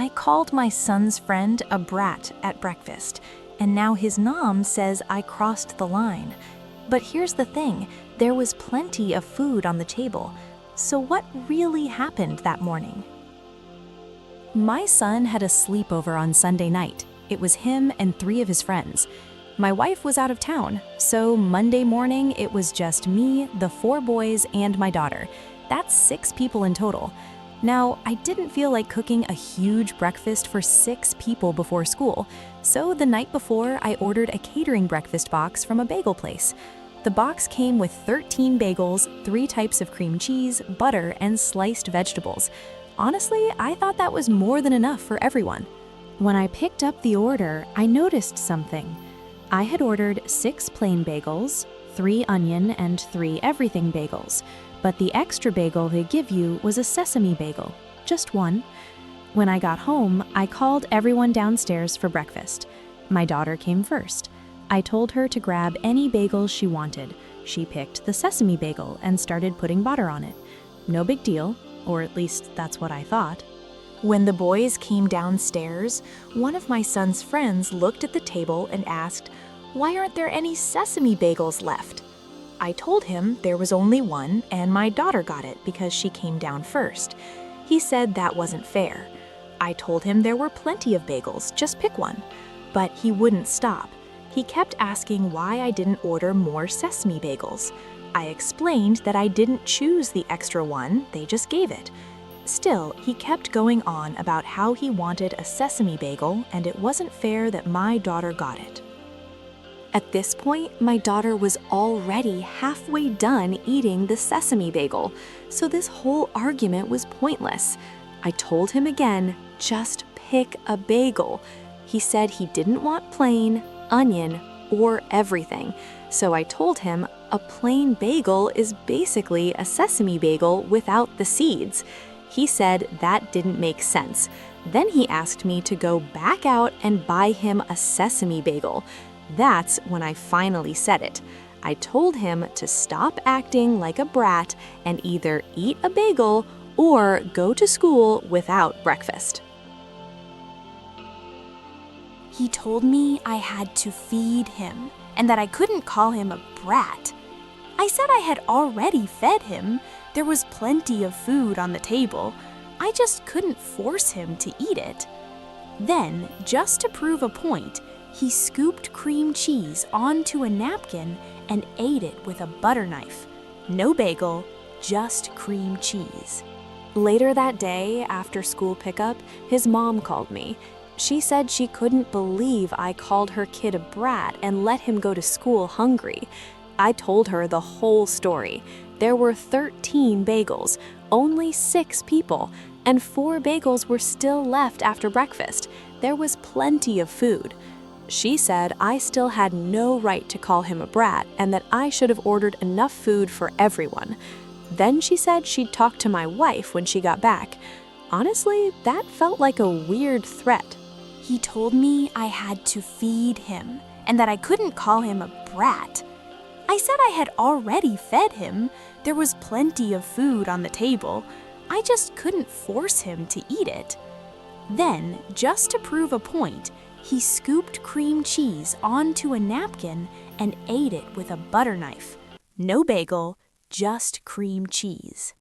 I called my son's friend a brat at breakfast, and now his mom says I crossed the line. But here's the thing, there was plenty of food on the table. So what really happened that morning? My son had a sleepover on Sunday night. It was him and 3 of his friends. My wife was out of town, so Monday morning it was just me, the 4 boys, and my daughter. That's 6 people in total. Now, I didn't feel like cooking a huge breakfast for 6 people before school, so the night before I ordered a catering breakfast box from a bagel place. The box came with 13 bagels, 3 types of cream cheese, butter, and sliced vegetables. Honestly, I thought that was more than enough for everyone. When I picked up the order, I noticed something. I had ordered 6 plain bagels, 3 onion, and 3 everything bagels, but the extra bagel they give you was a sesame bagel, just one. When I got home, I called everyone downstairs for breakfast. My daughter came first. I told her to grab any bagels she wanted. She picked the sesame bagel and started putting butter on it. No big deal, or at least that's what I thought. When the boys came downstairs, one of my son's friends looked at the table and asked, "Why aren't there any sesame bagels left?" I told him there was only one and my daughter got it because she came down first. He said that wasn't fair. I told him there were plenty of bagels, just pick one. But he wouldn't stop. He kept asking why I didn't order more sesame bagels. I explained that I didn't choose the extra one, they just gave it. Still, he kept going on about how he wanted a sesame bagel and it wasn't fair that my daughter got it. At this point, my daughter was already halfway done eating the sesame bagel, so this whole argument was pointless. I told him again, just pick a bagel. He said he didn't want plain, onion, or everything, so I told him a plain bagel is basically a sesame bagel without the seeds. He said that didn't make sense. Then he asked me to go back out and buy him a sesame bagel. That's when I finally said it. I told him to stop acting like a brat and either eat a bagel or go to school without breakfast. He told me I had to feed him and that I couldn't call him a brat. I said I had already fed him. There was plenty of food on the table. I just couldn't force him to eat it. Then, just to prove a point, he scooped cream cheese onto a napkin and ate it with a butter knife. No bagel, just cream cheese. Later that day, after school pickup, his mom called me. She said she couldn't believe I called her kid a brat and let him go to school hungry. I told her the whole story. There were 13 bagels, only 6 people, and 4 bagels were still left after breakfast. There was plenty of food. She said I still had no right to call him a brat and that I should have ordered enough food for everyone. Then she said she'd talk to my wife when she got back. Honestly, that felt like a weird threat. He told me I had to feed him and that I couldn't call him a brat. I said I had already fed him. There was plenty of food on the table. I just couldn't force him to eat it. Then, just to prove a point, he scooped cream cheese onto a napkin and ate it with a butter knife. No bagel, just cream cheese.